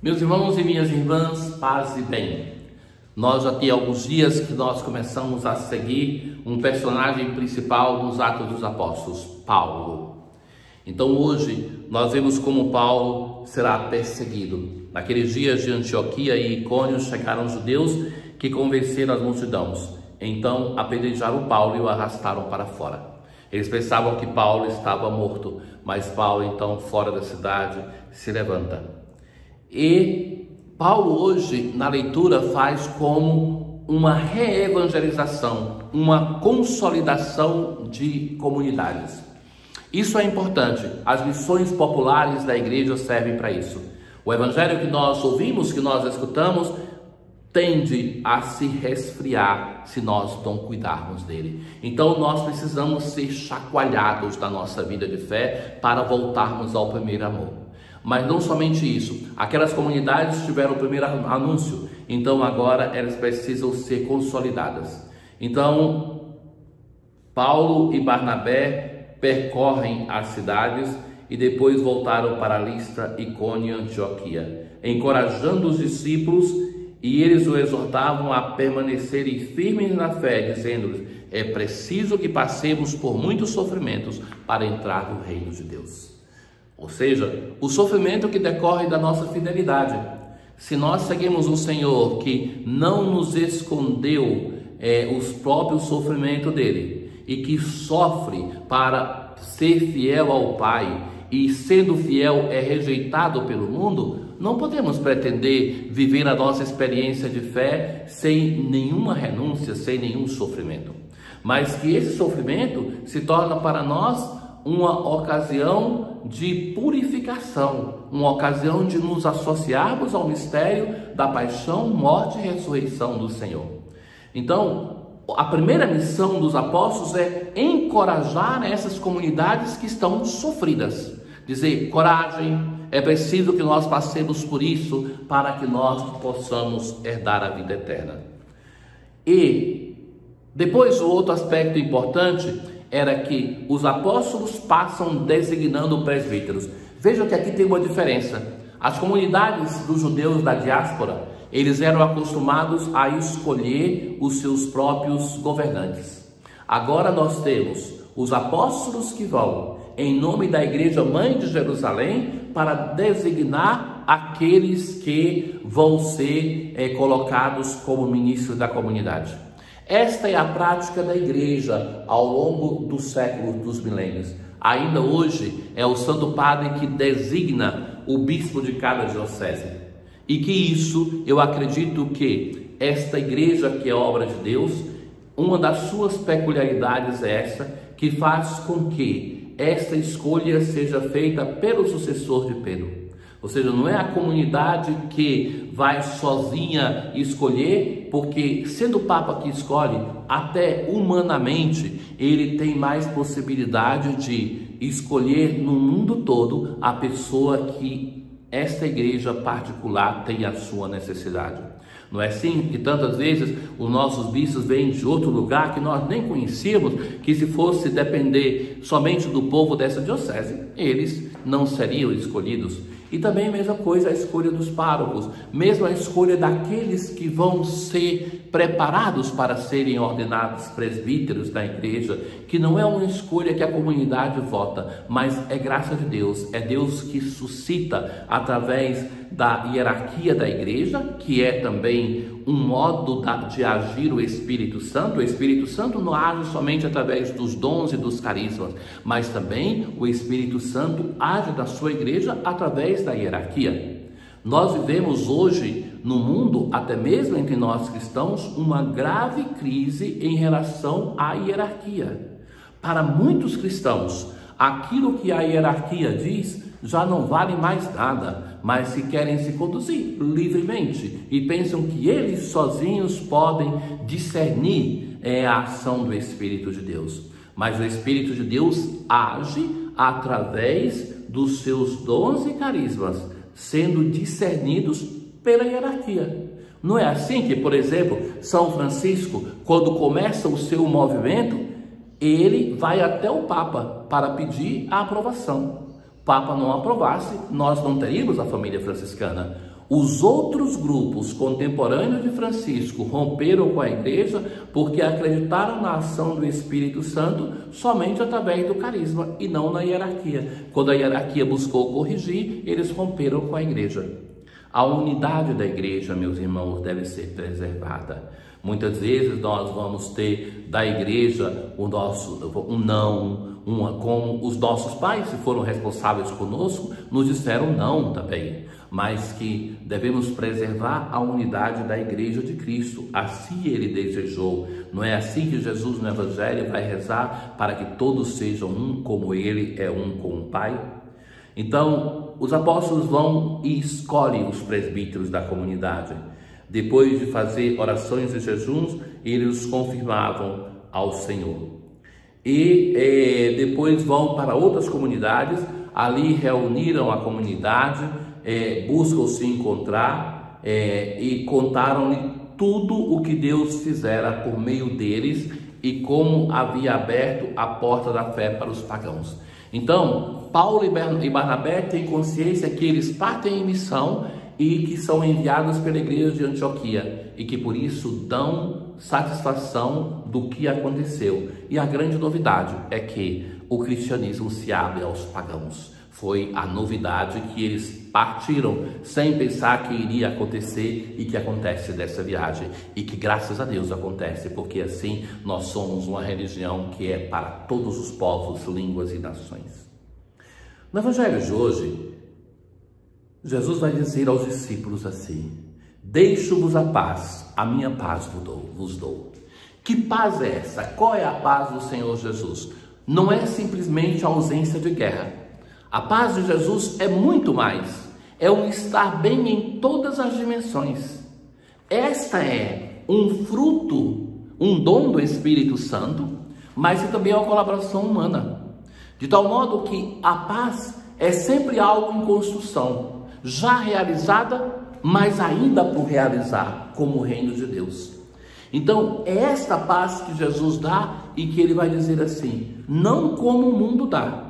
Meus irmãos e minhas irmãs, paz e bem. Nós já tem alguns dias que nós começamos a seguir um personagem principal dos Atos dos Apóstolos, Paulo. Então hoje nós vemos como Paulo será perseguido. Naqueles dias de Antioquia e Icônio chegaram judeus que convenceram as multidões. Então apedrejaram Paulo e o arrastaram para fora. Eles pensavam que Paulo estava morto, mas Paulo então fora da cidade se levanta. E Paulo hoje na leitura faz como uma reevangelização, uma consolidação de comunidades. Isso é importante, as missões populares da igreja servem para isso. O evangelho que nós ouvimos, que nós escutamos, tende a se resfriar se nós não cuidarmos dele. Então nós precisamos ser chacoalhados da nossa vida de fé para voltarmos ao primeiro amor. Mas não somente isso, aquelas comunidades tiveram o primeiro anúncio, então agora elas precisam ser consolidadas. Então Paulo e Barnabé percorrem as cidades e depois voltaram para Listra, Icônio e Antioquia, encorajando os discípulos, e eles o exortavam a permanecerem firmes na fé, dizendo-lhes: é preciso que passemos por muitos sofrimentos para entrar no reino de Deus. Ou seja, o sofrimento que decorre da nossa fidelidade. Se nós seguimos um Senhor que não nos escondeu os próprios sofrimentos dele e que sofre para ser fiel ao Pai e sendo fiel é rejeitado pelo mundo, não podemos pretender viver a nossa experiência de fé sem nenhuma renúncia, sem nenhum sofrimento. Mas que esse sofrimento se torna para nós uma ocasião de purificação, uma ocasião de nos associarmos ao mistério da paixão, morte e ressurreição do Senhor. Então, a primeira missão dos apóstolos é encorajar essas comunidades que estão sofridas. Dizer: coragem, é preciso que nós passemos por isso para que nós possamos herdar a vida eterna. E depois o outro aspecto importante era que os apóstolos passam designando presbíteros. Vejam que aqui tem uma diferença. As comunidades dos judeus da diáspora, eles eram acostumados a escolher os seus próprios governantes. Agora nós temos os apóstolos que vão em nome da Igreja Mãe de Jerusalém para designar aqueles que vão ser colocados como ministros da comunidade. Esta é a prática da igreja ao longo dos séculos, dos milênios. Ainda hoje é o Santo Padre que designa o bispo de cada diocese. E que isso, eu acredito que esta igreja que é obra de Deus, uma das suas peculiaridades é essa, que faz com que esta escolha seja feita pelo sucessor de Pedro. Ou seja, não é a comunidade que vai sozinha escolher, porque sendo o Papa que escolhe, até humanamente, ele tem mais possibilidade de escolher no mundo todo a pessoa que esta igreja particular tem a sua necessidade. Não é assim que tantas vezes os nossos bispos vêm de outro lugar que nós nem conhecíamos, que se fosse depender somente do povo dessa diocese, eles não seriam escolhidos. E também a mesma coisa a escolha dos párocos, mesmo a escolha daqueles que vão ser preparados para serem ordenados presbíteros da igreja, que não é uma escolha que a comunidade vota, mas é graça de Deus, é Deus que suscita através da hierarquia da igreja, que é também um modo de agir o Espírito Santo. O Espírito Santo não age somente através dos dons e dos carismas, mas também o Espírito Santo age na sua igreja através da hierarquia. Nós vivemos hoje no mundo, até mesmo entre nós cristãos, uma grave crise em relação à hierarquia. Para muitos cristãos, aquilo que a hierarquia diz já não vale mais nada, mas se querem se conduzir livremente e pensam que eles sozinhos podem discernir a ação do Espírito de Deus. Mas o Espírito de Deus age através dos seus dons e carismas, sendo discernidos pela hierarquia. Não é assim que, por exemplo, São Francisco, quando começa o seu movimento, ele vai até o Papa para pedir a aprovação. O Papa não aprovasse, nós não teríamos a família franciscana. Os outros grupos contemporâneos de Francisco romperam com a igreja porque acreditaram na ação do Espírito Santo somente através do carisma e não na hierarquia. Quando a hierarquia buscou corrigir, eles romperam com a igreja. A unidade da igreja, meus irmãos, deve ser preservada. Muitas vezes nós vamos ter da igreja como os nossos pais, que foram responsáveis conosco, nos disseram não também, mas que devemos preservar a unidade da igreja de Cristo. Assim ele desejou. Não é assim que Jesus no Evangelho vai rezar para que todos sejam um, como ele é um com o Pai? Então, os apóstolos vão e escolhem os presbíteros da comunidade. Depois de fazer orações e jejuns, eles os confirmavam ao Senhor. E depois vão para outras comunidades, ali reuniram a comunidade, buscam se encontrar e contaram-lhe tudo o que Deus fizera por meio deles e como havia aberto a porta da fé para os pagãos. Então, Paulo e Barnabé têm consciência que eles partem em missão e que são enviados pela igreja de Antioquia e que por isso dão satisfação do que aconteceu. E a grande novidade é que o cristianismo se abre aos pagãos. Foi a novidade que eles partiram sem pensar que iria acontecer e que acontece dessa viagem. E que graças a Deus acontece, porque assim nós somos uma religião que é para todos os povos, línguas e nações. No Evangelho de hoje, Jesus vai dizer aos discípulos assim: deixo-vos a paz, a minha paz vos dou. Que paz é essa? Qual é a paz do Senhor Jesus? Não é simplesmente a ausência de guerra. A paz de Jesus é muito mais. É um estar bem em todas as dimensões. Esta é um fruto, um dom do Espírito Santo, mas também é uma colaboração humana. De tal modo que a paz é sempre algo em construção, já realizada, mas ainda por realizar, como o reino de Deus. Então, é esta paz que Jesus dá e que ele vai dizer assim: não como o mundo dá.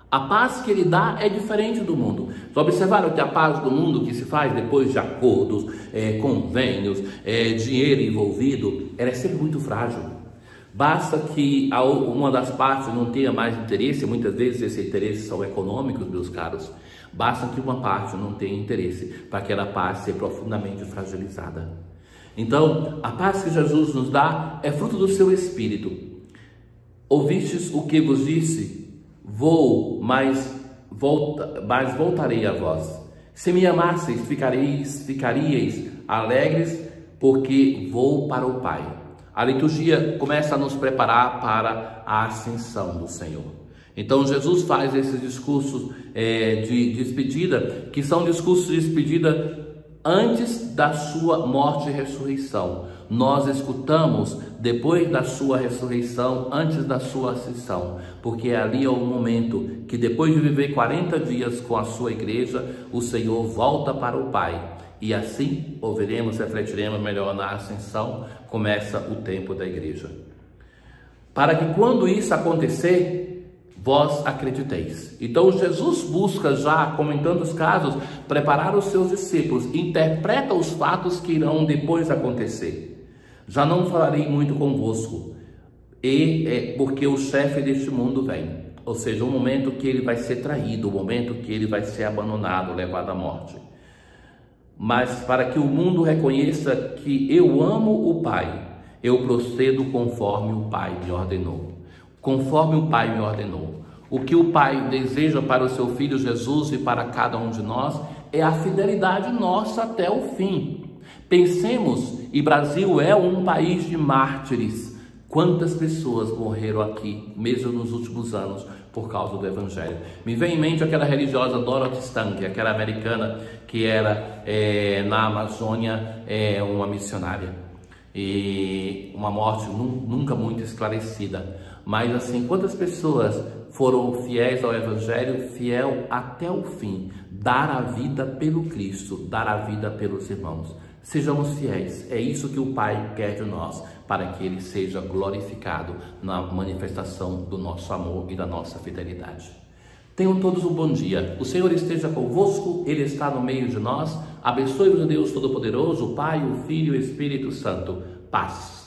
A paz que ele dá é diferente do mundo. Já observaram que a paz do mundo que se faz depois de acordos, convênios, dinheiro envolvido, ela é sempre muito frágil. Basta que uma das partes não tenha mais interesse, muitas vezes esses interesses são econômicos, meus caros. Basta que uma parte não tenha interesse para aquela paz ser profundamente fragilizada. Então, a paz que Jesus nos dá é fruto do seu Espírito. Ouvistes o que vos disse? Vou, mas voltarei a vós. Se me amasseis, ficaríeis alegres, porque vou para o Pai. A liturgia começa a nos preparar para a ascensão do Senhor. Então Jesus faz esses discursos de despedida, que são discursos de despedida antes da sua morte e ressurreição. Nós escutamos depois da sua ressurreição, antes da sua ascensão, porque ali é o momento que, depois de viver 40 dias com a sua igreja, o Senhor volta para o Pai. E assim ouviremos, refletiremos melhor na ascensão, começa o tempo da igreja. Para que quando isso acontecer, vós acrediteis. Então Jesus busca já, como em tantos casos, preparar os seus discípulos, interpreta os fatos que irão depois acontecer. Já não falarei muito convosco, porque o chefe deste mundo vem. Ou seja, o momento que ele vai ser traído, o momento que ele vai ser abandonado, levado à morte. Mas para que o mundo reconheça que eu amo o Pai, eu procedo conforme o Pai me ordenou. Conforme o Pai me ordenou. O que o Pai deseja para o seu Filho Jesus e para cada um de nós é a fidelidade nossa até o fim. Pensemos, e Brasil é um país de mártires. Quantas pessoas morreram aqui, mesmo nos últimos anos, por causa do Evangelho? Me vem em mente aquela religiosa Dorothy Stange, aquela americana que era na Amazônia uma missionária. E uma morte nunca muito esclarecida. Mas assim, quantas pessoas foram fiéis ao Evangelho, fiel até o fim, dar a vida pelo Cristo, dar a vida pelos irmãos. Sejamos fiéis, é isso que o Pai quer de nós, para que Ele seja glorificado na manifestação do nosso amor e da nossa fidelidade. Tenham todos um bom dia. O Senhor esteja convosco, Ele está no meio de nós. Abençoe-vos, Deus Todo-Poderoso, o Pai, o Filho e o Espírito Santo. Paz.